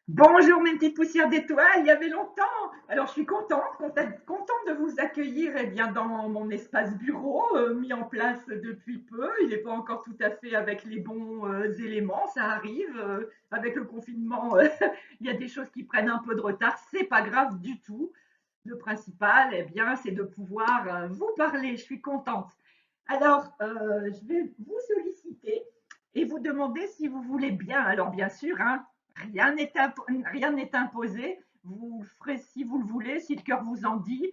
Bonjour mes petites poussières d'étoiles, il y avait longtemps. Alors je suis contente de vous accueillir bien, dans mon espace bureau, mis en place depuis peu. Il n'est pas encore tout à fait avec les bons éléments, ça arrive. Avec le confinement, il y a des choses qui prennent un peu de retard, c'est pas grave du tout. Le principal, bien, c'est de pouvoir vous parler, je suis contente. Alors, je vais vous solliciter et vous demander si vous voulez bien. Alors bien sûr, hein, rien n'est imposé. Vous le ferez si vous le voulez, si le cœur vous en dit.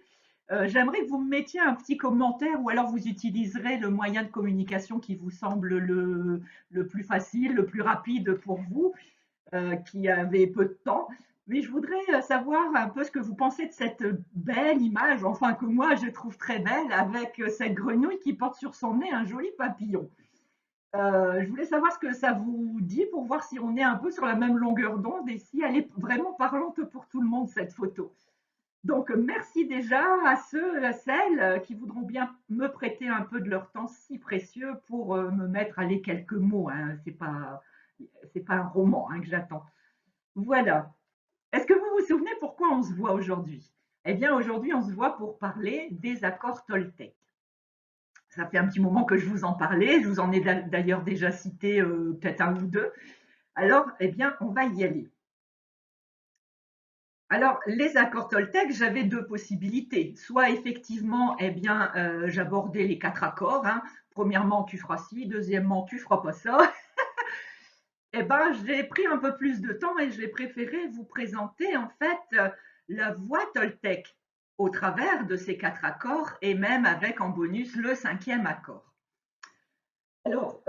J'aimerais que vous me mettiez un petit commentaire ou alors vous utiliserez le moyen de communication qui vous semble le plus facile, le plus rapide pour vous, qui avez peu de temps. Mais je voudrais savoir un peu ce que vous pensez de cette belle image, enfin que moi je trouve très belle, avec cette grenouille qui porte sur son nez un joli papillon. Je voulais savoir ce que ça vous dit pour voir si on est un peu sur la même longueur d'onde et si elle est vraiment parlante pour tout le monde, cette photo. Donc, merci déjà à ceux, à celles qui voudront bien me prêter un peu de leur temps si précieux pour me mettre à les quelques mots, hein. C'est pas un roman, hein, que j'attends. Voilà. Est-ce que vous vous souvenez pourquoi on se voit aujourd'hui? Eh bien, aujourd'hui, on se voit pour parler des accords Toltec. Ça fait un petit moment que je vous en parlais, je vous en ai d'ailleurs déjà cité peut-être un ou deux. Alors, eh bien, on va y aller. Alors, les accords Toltec, j'avais deux possibilités. Soit effectivement, eh bien, j'abordais les quatre accords, hein. Premièrement, tu feras ci, deuxièmement, tu feras pas ça. Eh ben, j'ai pris un peu plus de temps et j'ai préféré vous présenter en fait la voie Toltec au travers de ces quatre accords et même avec en bonus le cinquième accord. Alors,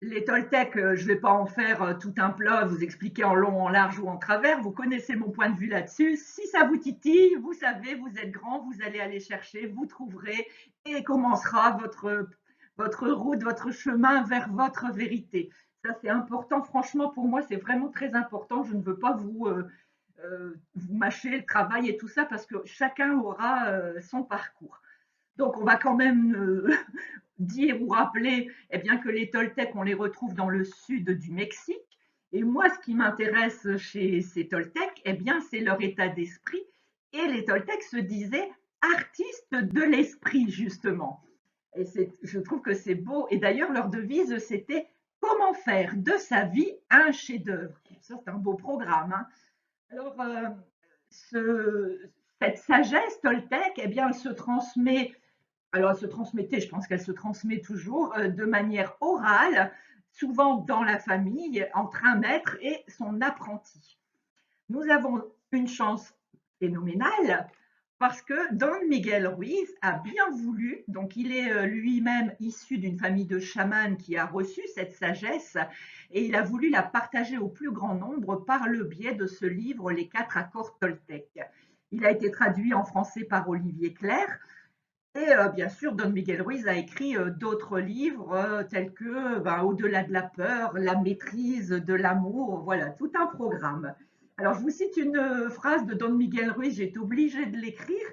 les Toltecs, je ne vais pas en faire tout un plat, vous expliquer en long, en large ou en travers. Vous connaissez mon point de vue là-dessus. Si ça vous titille, vous savez, vous êtes grand, vous allez aller chercher, vous trouverez et commencera votre route, votre chemin vers votre vérité. Ça, c'est important. Franchement, pour moi, c'est vraiment très important. Je ne veux pas vous mâcher le travail et tout ça parce que chacun aura son parcours. Donc, on va quand même dire ou rappeler eh bien, que les Toltecs, on les retrouve dans le sud du Mexique. Et moi, ce qui m'intéresse chez ces Toltecs, eh bien, c'est leur état d'esprit. Et les Toltecs se disaient artistes de l'esprit, justement. Et je trouve que c'est beau. Et d'ailleurs, leur devise, c'était comment faire de sa vie un chef-d'œuvre. Ça, c'est un beau programme, hein. Alors, ce, cette sagesse Toltec, eh bien, elle se transmet, alors elle se transmettait, je pense qu'elle se transmet toujours de manière orale, souvent dans la famille, entre un maître et son apprenti. Nous avons une chance phénoménale parce que Don Miguel Ruiz a bien voulu, donc il est lui-même issu d'une famille de chamans qui a reçu cette sagesse et il a voulu la partager au plus grand nombre par le biais de ce livre, Les quatre accords Toltec. Il a été traduit en français par Olivier Clerc et bien sûr, Don Miguel Ruiz a écrit d'autres livres tels que Au-delà de la peur, La maîtrise de l'amour, voilà, tout un programme. Alors, je vous cite une phrase de Don Miguel Ruiz, j'ai été obligée de l'écrire.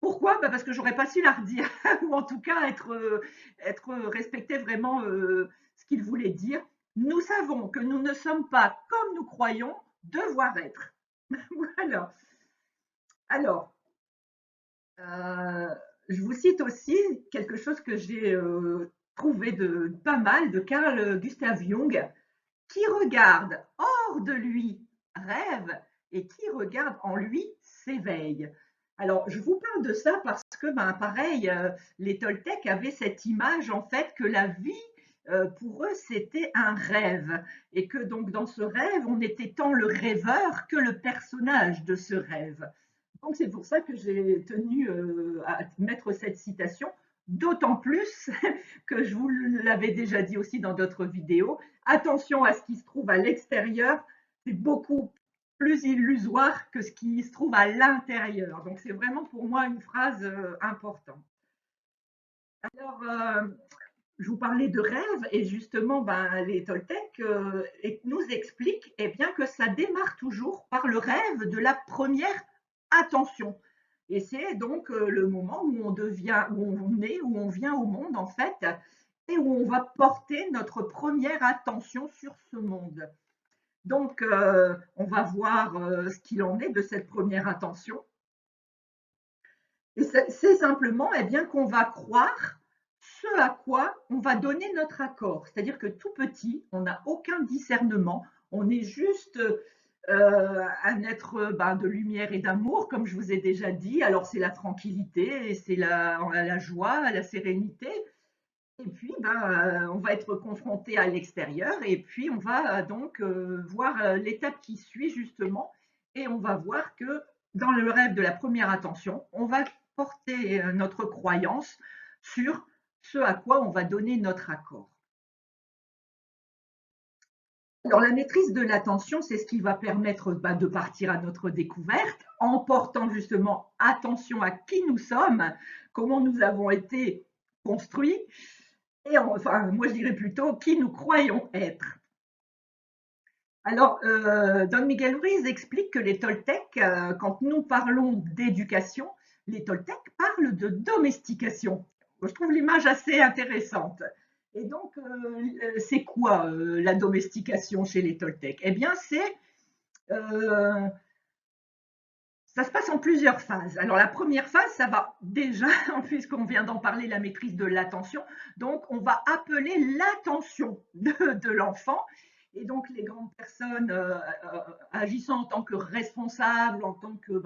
Pourquoi? Parce que j'aurais pas su la redire, ou en tout cas être respecter vraiment ce qu'il voulait dire. Nous savons que nous ne sommes pas comme nous croyons devoir être. Voilà. Alors, euh, je vous cite aussi quelque chose que j'ai trouvé de pas mal de Carl Gustav Jung, qui regarde hors de lui rêve et qui regarde en lui s'éveille. Alors, je vous parle de ça parce que, pareil, les Toltecs avaient cette image en fait que la vie pour eux, c'était un rêve. Et que donc dans ce rêve, on était tant le rêveur que le personnage de ce rêve. Donc c'est pour ça que j'ai tenu à mettre cette citation, d'autant plus que je vous l'avais déjà dit aussi dans d'autres vidéos, attention à ce qui se trouve à l'extérieur, c'est beaucoup plus illusoire que ce qui se trouve à l'intérieur. Donc c'est vraiment pour moi une phrase importante. Alors, je vous parlais de rêve et justement, les Toltecs nous expliquent eh bien, que ça démarre toujours par le rêve de la première attention. Et c'est donc le moment où on devient, où on est, où on vient au monde en fait, et où on va porter notre première attention sur ce monde. Donc, on va voir ce qu'il en est de cette première attention. Et c'est simplement eh bien, qu'on va croire ce à quoi on va donner notre accord. C'est-à-dire que tout petit, on n'a aucun discernement, on est juste un être de lumière et d'amour, comme je vous ai déjà dit. Alors c'est la tranquillité, et c'est la joie, la sérénité. Et puis, on va être confronté à l'extérieur et puis on va donc voir l'étape qui suit justement et on va voir que dans le rêve de la première attention, on va porter notre croyance sur ce à quoi on va donner notre accord. Alors la maîtrise de l'attention, c'est ce qui va permettre de partir à notre découverte en portant justement attention à qui nous sommes, comment nous avons été construits et enfin, moi je dirais plutôt qui nous croyons être. Alors, Don Miguel Ruiz explique que les Toltecs, quand nous parlons d'éducation, les Toltecs parlent de domestication. Je trouve l'image assez intéressante. Et donc, c'est quoi la domestication chez les Toltecs? Eh bien, ça se passe en plusieurs phases. Alors la première phase, ça va déjà, puisqu'on vient d'en parler, la maîtrise de l'attention. Donc on va appeler l'attention de l'enfant. Et donc les grandes personnes agissant en tant que responsables, en tant que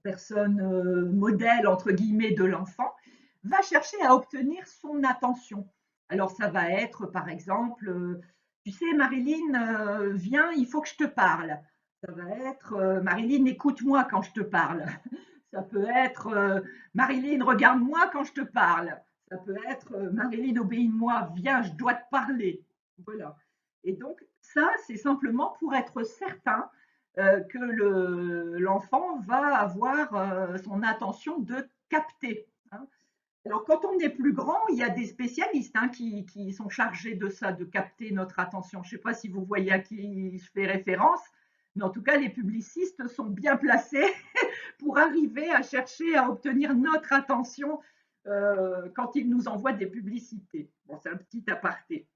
personne modèle, entre guillemets, de l'enfant, va chercher à obtenir son attention. Alors ça va être par exemple, tu sais Marilyn, viens, il faut que je te parle. Ça va être Marilyn, écoute-moi quand je te parle. Ça peut être Marilyn, regarde-moi quand je te parle. Ça peut être Marilyn, obéis-moi, viens, je dois te parler. Voilà. Et donc, ça, c'est simplement pour être certain que l'enfant va avoir son attention de capter. Hein. Alors, quand on est plus grand, il y a des spécialistes qui sont chargés de ça, de capter notre attention. Je ne sais pas si vous voyez à qui je fais référence, mais en tout cas, les publicistes sont bien placés pour arriver à chercher à obtenir notre attention quand ils nous envoient des publicités. Bon, c'est un petit aparté.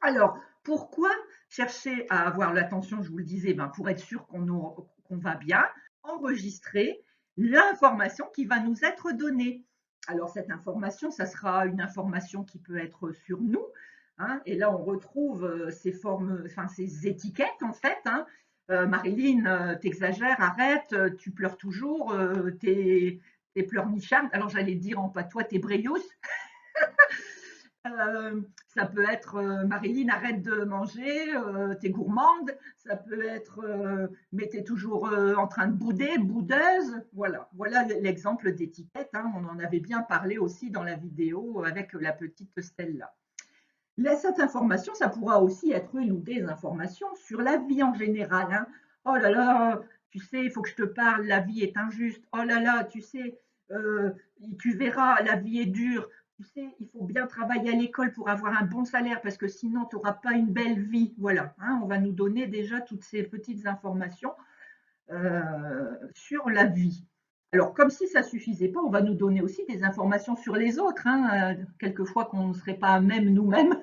Alors, pourquoi chercher à avoir l'attention, je vous le disais, pour être sûr qu'on va bien, enregistrer l'information qui va nous être donnée. Alors, cette information, ça sera une information qui peut être sur nous. Hein, et là, on retrouve ces formes, enfin ces étiquettes en fait. Hein. Marilyn, t'exagères, arrête, tu pleures toujours, t'es pleurnicharde. Alors, j'allais dire en patois, t'es bréousse. Ça peut être Marilyn, arrête de manger, t'es gourmande. Ça peut être mais t'es toujours en train de bouder, boudeuse. Voilà, voilà l'exemple d'étiquette. Hein. On en avait bien parlé aussi dans la vidéo avec la petite Stella. Cette information, ça pourra aussi être une ou des informations sur la vie en général. Hein. Oh là là, tu sais, il faut que je te parle, la vie est injuste. Oh là là, tu sais, tu verras, la vie est dure. Tu sais, il faut bien travailler à l'école pour avoir un bon salaire parce que sinon, tu n'auras pas une belle vie. Voilà, hein, on va nous donner déjà toutes ces petites informations sur la vie. Alors, comme si ça ne suffisait pas, on va nous donner aussi des informations sur les autres. Hein, quelquefois qu'on ne serait pas même nous-mêmes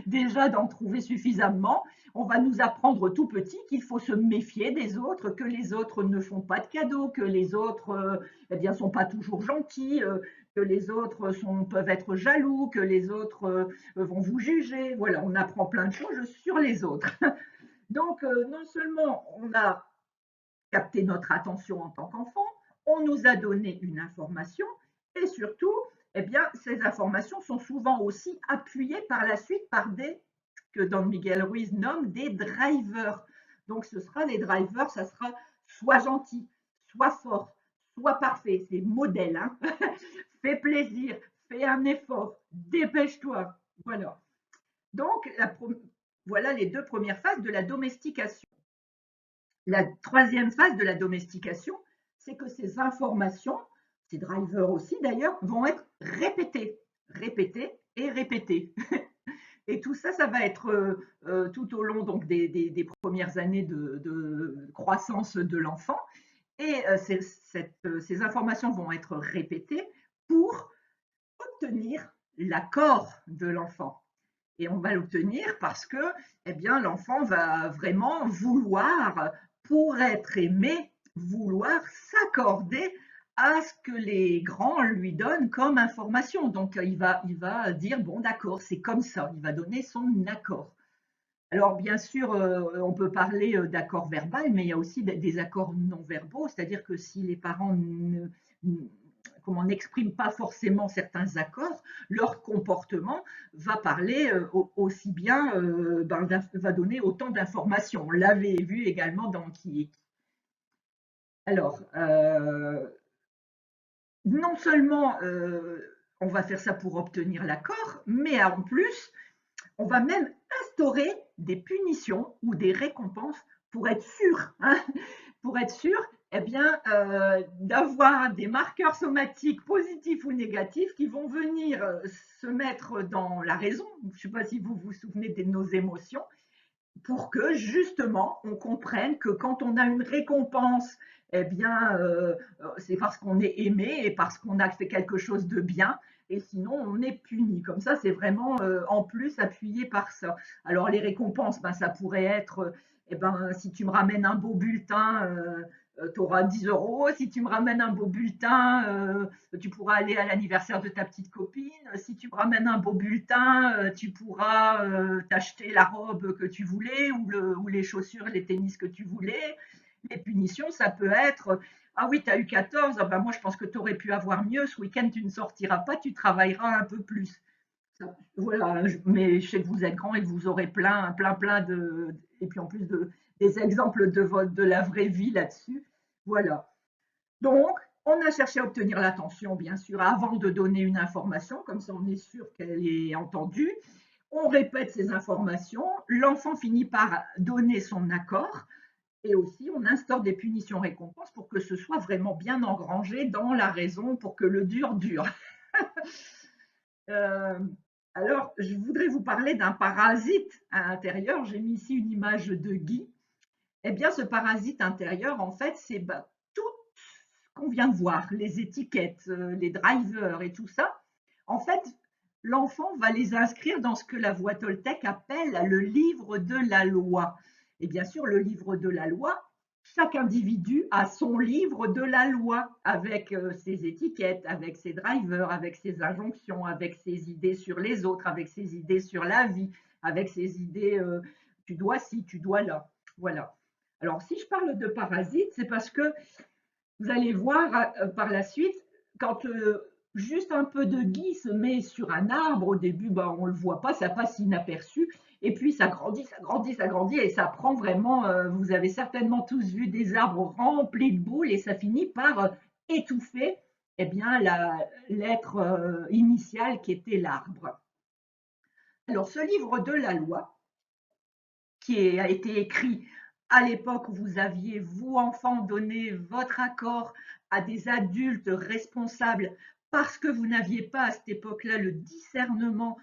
déjà d'en trouver suffisamment. On va nous apprendre tout petit qu'il faut se méfier des autres, que les autres ne font pas de cadeaux, que les autres sont pas toujours gentils, que les autres peuvent être jaloux, que les autres vont vous juger. Voilà, on apprend plein de choses sur les autres. Donc, non seulement on a capté notre attention en tant qu'enfant, on nous a donné une information et surtout, eh bien, ces informations sont souvent aussi appuyées par la suite par des que Don Miguel Ruiz nomme des drivers. Donc, ce sera les drivers, ça sera soit gentil, soit fort, soit parfait. C'est modèle. Hein. Fais plaisir, fais un effort, dépêche-toi. Voilà. Donc, voilà les deux premières phases de la domestication. La troisième phase de la domestication, c'est que ces informations, ces drivers aussi d'ailleurs, vont être répétées, répétées et répétées. Et tout ça, ça va être tout au long donc, des premières années de croissance de l'enfant. Et ces informations vont être répétées pour obtenir l'accord de l'enfant. Et on va l'obtenir parce que, eh bien, l'enfant va vraiment vouloir, pour être aimé, vouloir s'accorder à ce que les grands lui donnent comme information. Donc, il va dire, bon, d'accord, c'est comme ça. Il va donner son accord. Alors, bien sûr, on peut parler d'accord verbal, mais il y a aussi des accords non verbaux, c'est-à-dire que si les parents comment n'expriment pas forcément certains accords, leur comportement va parler aussi bien, va donner autant d'informations. On l'avait vu également dans Qui est qui. Alors, non seulement on va faire ça pour obtenir l'accord, mais en plus, on va même instaurer des punitions ou des récompenses pour être sûr, hein, pour être sûr, eh bien, d'avoir des marqueurs somatiques positifs ou négatifs qui vont venir se mettre dans la raison. Je ne sais pas si vous vous souvenez de nos émotions, pour que justement on comprenne que quand on a une récompense, eh bien, c'est parce qu'on est aimé et parce qu'on a fait quelque chose de bien. Et sinon, on est puni. Comme ça, c'est vraiment en plus appuyé par ça. Alors, les récompenses, ben, ça pourrait être, eh ben, si tu me ramènes un beau bulletin, tu auras 10 euros. Si tu me ramènes un beau bulletin, tu pourras aller à l'anniversaire de ta petite copine. Si tu me ramènes un beau bulletin, tu pourras t'acheter la robe que tu voulais ou les chaussures, les tennis que tu voulais. Les punitions, ça peut être ah oui, tu as eu 14, ah ben moi je pense que tu aurais pu avoir mieux. Ce week-end, tu ne sortiras pas, tu travailleras un peu plus. Voilà, mais je sais que vous êtes grand et que vous aurez plein de. Et puis en plus des exemples de la vraie vie là-dessus. Voilà. Donc, on a cherché à obtenir l'attention, bien sûr, avant de donner une information, comme ça on est sûr qu'elle est entendue. On répète ces informations, l'enfant finit par donner son accord, et aussi on instaure des punitions récompenses pour que ce soit vraiment bien engrangé dans la raison, pour que le dur dure. Euh, alors, je voudrais vous parler d'un parasite à l'intérieur. J'ai mis ici une image de Guy. Eh bien, ce parasite intérieur, en fait, c'est tout ce qu'on vient de voir, les étiquettes, les drivers et tout ça. En fait, l'enfant va les inscrire dans ce que la voix Toltec appelle le livre de la loi. Et bien sûr, le livre de la loi, chaque individu a son livre de la loi avec ses étiquettes, avec ses drivers, avec ses injonctions, avec ses idées sur les autres, avec ses idées sur la vie, avec ses idées tu dois ci, tu dois là. Voilà. Alors, si je parle de parasite, c'est parce que vous allez voir par la suite, quand juste un peu de gui se met sur un arbre, au début, ben, on ne le voit pas, ça passe inaperçu. Et puis ça grandit, ça grandit, ça grandit, et ça prend vraiment, vous avez certainement tous vu des arbres remplis de boules, et ça finit par étouffer eh bien, l'être initial qui était l'arbre. Alors ce livre de la loi, qui a été écrit à l'époque où vous aviez, vous enfants, donné votre accord à des adultes responsables parce que vous n'aviez pas à cette époque-là le discernement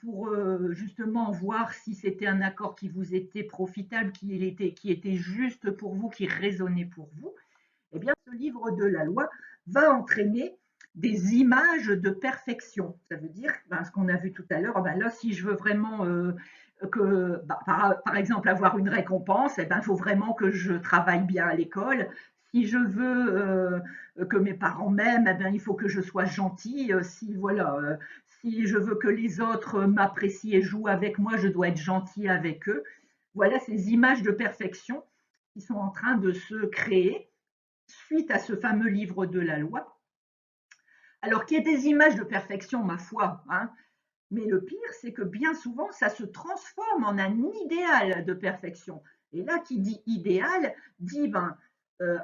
pour justement voir si c'était un accord qui vous était profitable, qui était juste pour vous, qui résonnait pour vous. Eh bien, ce livre de la loi va entraîner des images de perfection. Ça veut dire, ce qu'on a vu tout à l'heure, là, si je veux vraiment que, par exemple, avoir une récompense, il faut vraiment que je travaille bien à l'école. Si je veux que mes parents m'aiment, il faut que je sois gentille. Si je veux que les autres m'apprécient et jouent avec moi, je dois être gentil avec eux. Voilà ces images de perfection qui sont en train de se créer suite à ce fameux livre de la loi. Alors qu'il y ait des images de perfection, ma foi, hein, mais le pire, c'est que bien souvent, ça se transforme en un idéal de perfection. Et là, qui dit idéal, dit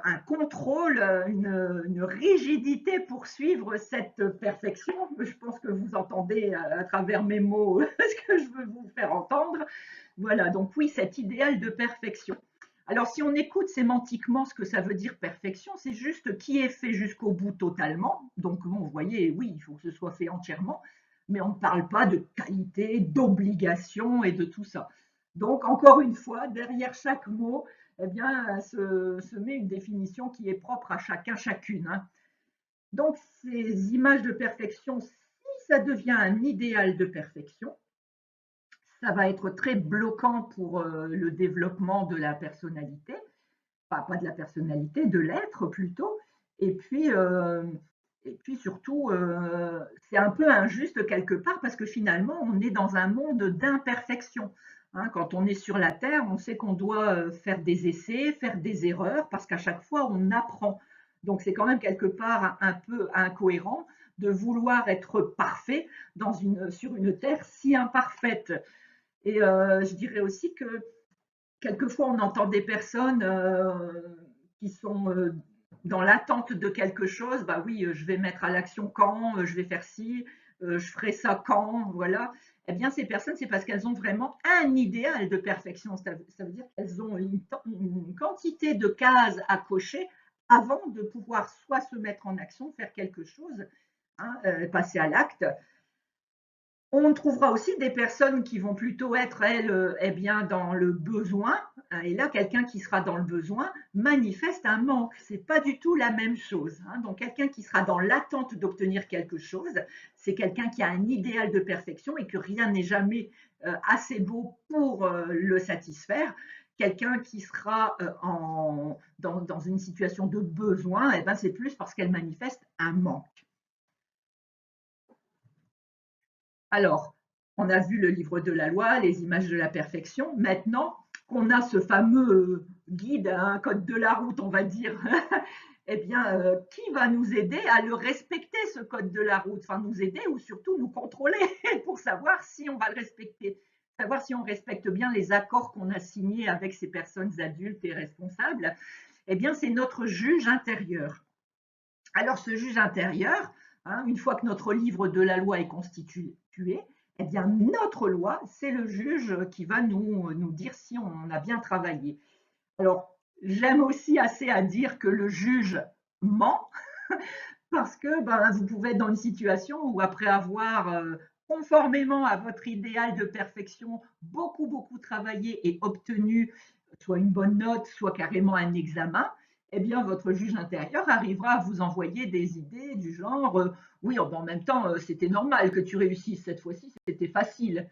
un contrôle, une rigidité pour suivre cette perfection. Je pense que vous entendez à travers mes mots ce que je veux vous faire entendre. Voilà, donc oui, cet idéal de perfection. Alors, si on écoute sémantiquement ce que ça veut dire perfection, c'est juste qui est fait jusqu'au bout totalement. Donc, bon, vous voyez, oui, il faut que ce soit fait entièrement, mais on ne parle pas de qualité, d'obligation et de tout ça. Donc, encore une fois, derrière chaque mot, eh bien, se met une définition qui est propre à chacun, chacune, hein. Donc, ces images de perfection, si ça devient un idéal de perfection, ça va être très bloquant pour le développement de la personnalité, enfin pas de la personnalité, de l'être plutôt. Et puis, euh, et puis surtout, c'est un peu injuste quelque part parce que finalement, on est dans un monde d'imperfection. Hein, quand on est sur la Terre, on sait qu'on doit faire des essais, faire des erreurs, parce qu'à chaque fois, on apprend. Donc c'est quand même quelque part un peu incohérent de vouloir être parfait sur une Terre si imparfaite. Et je dirais aussi que quelquefois, on entend des personnes qui sont dans l'attente de quelque chose. Bah oui, je vais mettre à l'action quand, je vais faire ci, je ferai ça quand, voilà. Eh bien, ces personnes, c'est parce qu'elles ont vraiment un idéal de perfection. Ça veut dire qu'elles ont une quantité de cases à cocher avant de pouvoir soit se mettre en action, faire quelque chose, hein, passer à l'acte. On trouvera aussi des personnes qui vont plutôt être, elles, eh bien, dans le besoin. Et là, quelqu'un qui sera dans le besoin manifeste un manque. C'est pas du tout la même chose. Hein. Donc, quelqu'un qui sera dans l'attente d'obtenir quelque chose, c'est quelqu'un qui a un idéal de perfection et que rien n'est jamais assez beau pour le satisfaire. Quelqu'un qui sera dans une situation de besoin, eh ben, c'est plus parce qu'elle manifeste un manque. Alors, on a vu le livre de la loi, les images de la perfection. Maintenant qu'on a ce fameux guide, un code de la route, on va dire, eh bien, qui va nous aider à le respecter, ce code de la route? Enfin, nous aider ou surtout nous contrôler pour savoir si on va le respecter, savoir si on respecte bien les accords qu'on a signés avec ces personnes adultes et responsables. Eh bien, c'est notre juge intérieur. Alors, ce juge intérieur, hein, une fois que notre livre de la loi est constitué, eh bien, notre loi, c'est le juge qui va nous dire si on a bien travaillé. Alors, j'aime aussi assez à dire que le juge ment, parce que ben, vous pouvez être dans une situation où après avoir, conformément à votre idéal de perfection, beaucoup travaillé et obtenu soit une bonne note, soit carrément un examen, eh bien, votre juge intérieur arrivera à vous envoyer des idées du genre oui, en même temps, c'était normal que tu réussisses cette fois-ci, c'était facile.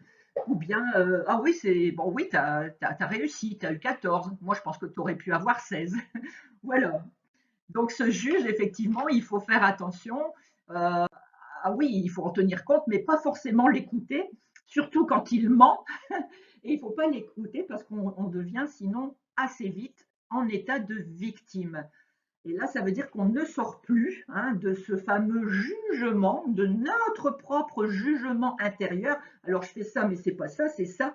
Ou bien ah oui, c'est bon, oui, tu as réussi, tu as eu 14. Moi, je pense que tu aurais pu avoir 16. Voilà. Donc, ce juge, effectivement, il faut faire attention. Ah oui, il faut en tenir compte, mais pas forcément l'écouter, surtout quand il ment. Et il ne faut pas l'écouter parce qu'on devient sinon assez vite en état de victime. Et là, ça veut dire qu'on ne sort plus hein, de ce fameux jugement, de notre propre jugement intérieur. Alors, je fais ça, mais c'est pas ça, c'est ça.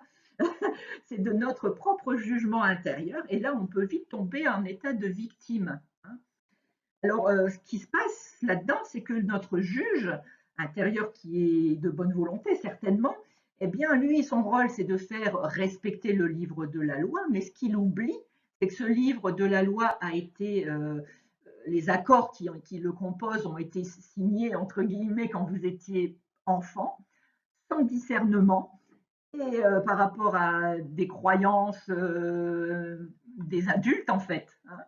C'est de notre propre jugement intérieur. Et là, on peut vite tomber en état de victime. Hein. Alors, ce qui se passe là-dedans, c'est que notre juge intérieur, qui est de bonne volonté certainement, eh bien, lui, son rôle, c'est de faire respecter le livre de la loi, mais ce qu'il oublie, c'est que ce livre de la loi a été, les accords qui le composent ont été signés, entre guillemets, quand vous étiez enfant, sans discernement, et par rapport à des croyances des adultes, en fait. Hein.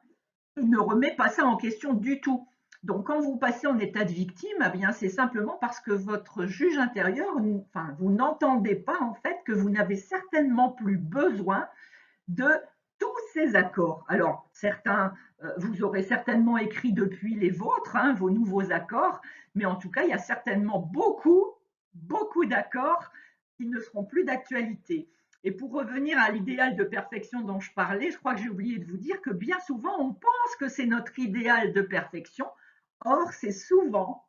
Il ne remet pas ça en question du tout. Donc, quand vous passez en état de victime, eh bien, c'est simplement parce que votre juge intérieur, enfin, vous n'entendez pas en fait que vous n'avez certainement plus besoin de tous ces accords. Alors, certains, vous aurez certainement écrit depuis les vôtres, hein, vos nouveaux accords, mais en tout cas, il y a certainement beaucoup d'accords qui ne seront plus d'actualité. Et pour revenir à l'idéal de perfection dont je parlais, je crois que j'ai oublié de vous dire que bien souvent, on pense que c'est notre idéal de perfection. Or, c'est souvent,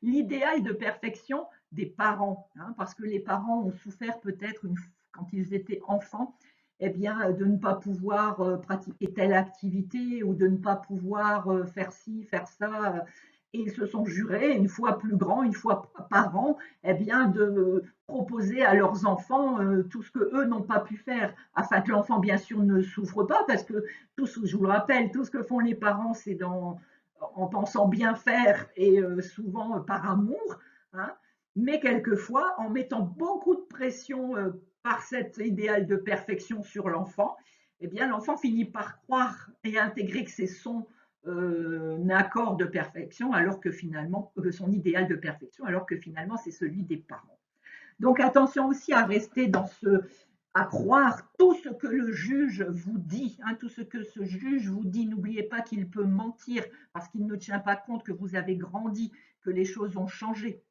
l'idéal de perfection des parents, hein, parce que les parents ont souffert peut-être quand ils étaient enfants, eh bien, de ne pas pouvoir pratiquer telle activité ou de ne pas pouvoir faire ci, faire ça. Et ils se sont jurés, une fois plus grands, une fois par an, eh bien, de proposer à leurs enfants tout ce que eux n'ont pas pu faire, afin que l'enfant, bien sûr, ne souffre pas, parce que je vous le rappelle, tout ce que font les parents, c'est en pensant bien faire et souvent par amour, hein, mais quelquefois en mettant beaucoup de pression par cet idéal de perfection sur l'enfant, eh bien l'enfant finit par croire et intégrer que c'est son accord de perfection, alors que finalement, son idéal de perfection, alors que finalement c'est celui des parents. Donc attention aussi à rester à croire tout ce que le juge vous dit, hein, tout ce que ce juge vous dit. N'oubliez pas qu'il peut mentir parce qu'il ne tient pas compte que vous avez grandi, que les choses ont changé,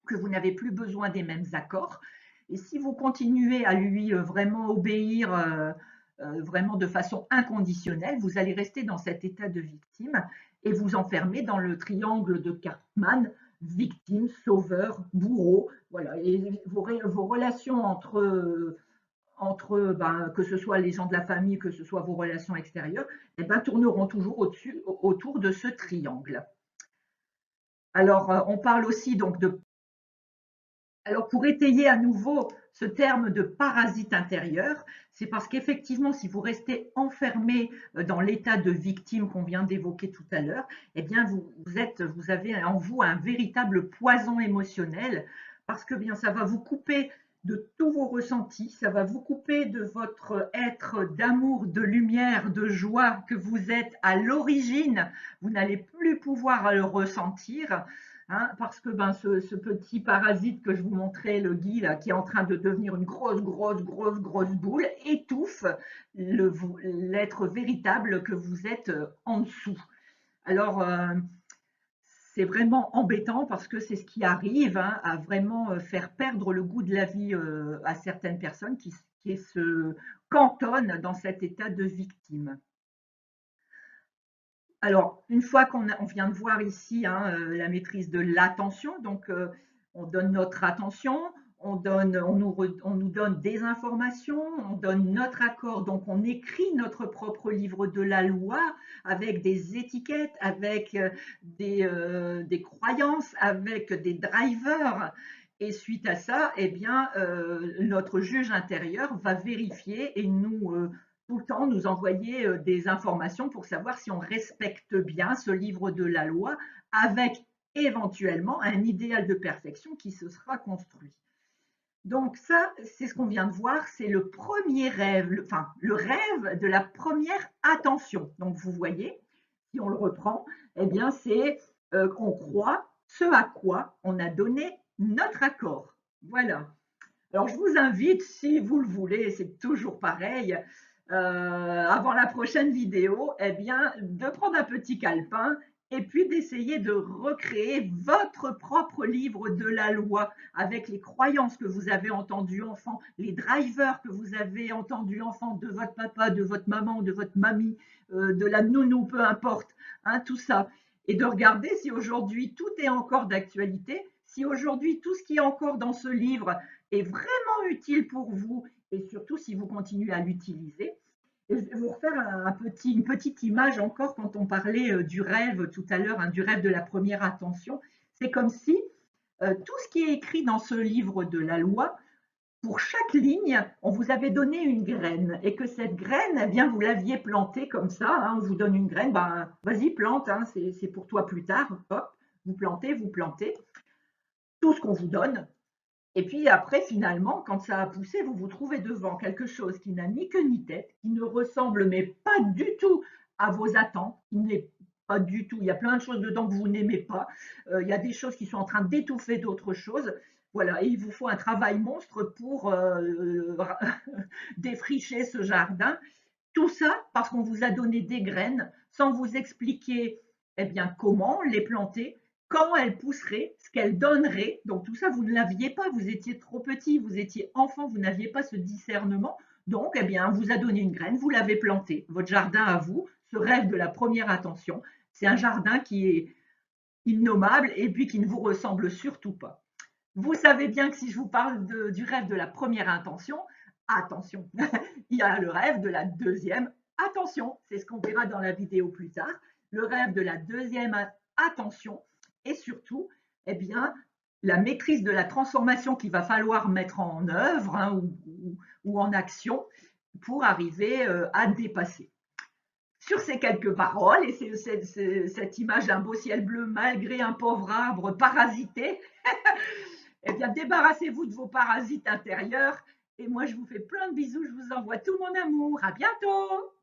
que vous n'avez plus besoin des mêmes accords. Et si vous continuez à lui vraiment obéir vraiment de façon inconditionnelle, vous allez rester dans cet état de victime et vous enfermer dans le triangle de Karpman, victime, sauveur, bourreau. Voilà. Et vos relations entre que ce soit les gens de la famille, que ce soit vos relations extérieures, eh ben, tourneront toujours autour de ce triangle. Alors, on parle aussi donc de... Alors, pour étayer à nouveau ce terme de parasite intérieur, c'est parce qu'effectivement, si vous restez enfermé dans l'état de victime qu'on vient d'évoquer tout à l'heure, eh bien, vous avez en vous un véritable poison émotionnel, parce que bien, ça va vous couper de tous vos ressentis, ça va vous couper de votre être d'amour, de lumière, de joie que vous êtes à l'origine. Vous n'allez plus pouvoir le ressentir. Hein, parce que ce petit parasite que je vous montrais, le Guy, là, qui est en train de devenir une grosse boule, étouffe l'être véritable que vous êtes en dessous. Alors, c'est vraiment embêtant parce que c'est ce qui arrive, hein, à vraiment faire perdre le goût de la vie à certaines personnes qui se cantonnent dans cet état de victime. Alors, une fois qu'on vient de voir ici hein, la maîtrise de l'attention, donc on donne notre attention, on nous donne des informations, on donne notre accord, donc on écrit notre propre livre de la loi avec des étiquettes, avec des croyances, avec des drivers. Et suite à ça, eh bien, notre juge intérieur va vérifier et tout le temps nous envoyer des informations pour savoir si on respecte bien ce livre de la loi avec éventuellement un idéal de perfection qui se sera construit. Donc ça, c'est ce qu'on vient de voir, c'est le premier rêve, le rêve de la première attention. Donc vous voyez, si on le reprend, eh bien c'est qu'on croit ce à quoi on a donné notre accord. Voilà. Alors je vous invite, si vous le voulez, c'est toujours pareil, avant la prochaine vidéo, eh bien, de prendre un petit calepin et puis d'essayer de recréer votre propre livre de la loi avec les croyances que vous avez entendues enfant, les drivers que vous avez entendus enfant de votre papa, de votre maman, de votre mamie, de la nounou, peu importe, hein, tout ça. Et de regarder si aujourd'hui tout est encore d'actualité, si aujourd'hui tout ce qui est encore dans ce livre est vraiment utile pour vous et surtout si vous continuez à l'utiliser. Et je vais vous refaire une petite image encore quand on parlait du rêve tout à l'heure, hein, du rêve de la première attention. C'est comme si tout ce qui est écrit dans ce livre de la loi, pour chaque ligne, on vous avait donné une graine et que cette graine, eh bien, vous l'aviez plantée comme ça. Hein, on vous donne une graine, ben, vas-y, plante, hein, c'est pour toi plus tard. Hop, vous plantez tout ce qu'on vous donne. Et puis après, finalement, quand ça a poussé, vous vous trouvez devant quelque chose qui n'a ni queue ni tête, qui ne ressemble mais pas du tout à vos attentes, qui n'est pas du tout. Il y a plein de choses dedans que vous n'aimez pas. Il y a des choses qui sont en train d'étouffer d'autres choses. Voilà, et il vous faut un travail monstre pour défricher ce jardin. Tout ça parce qu'on vous a donné des graines sans vous expliquer eh bien, comment les planter, quand elles pousseraient, ce qu'elles donneraient. Donc tout ça, vous ne l'aviez pas, vous étiez trop petit, vous étiez enfant, vous n'aviez pas ce discernement. Donc, eh bien, on vous a donné une graine, vous l'avez plantée. Votre jardin à vous, ce rêve de la première attention, c'est un jardin qui est innommable et puis qui ne vous ressemble surtout pas. Vous savez bien que si je vous parle du rêve de la première intention, attention, il y a le rêve de la deuxième attention. C'est ce qu'on verra dans la vidéo plus tard. Le rêve de la deuxième attention et surtout, eh bien, la maîtrise de la transformation qu'il va falloir mettre en œuvre hein, ou en action pour arriver à dépasser. Sur ces quelques paroles et cette image d'un beau ciel bleu malgré un pauvre arbre parasité, eh bien, débarrassez-vous de vos parasites intérieurs. Et moi, je vous fais plein de bisous. Je vous envoie tout mon amour. À bientôt!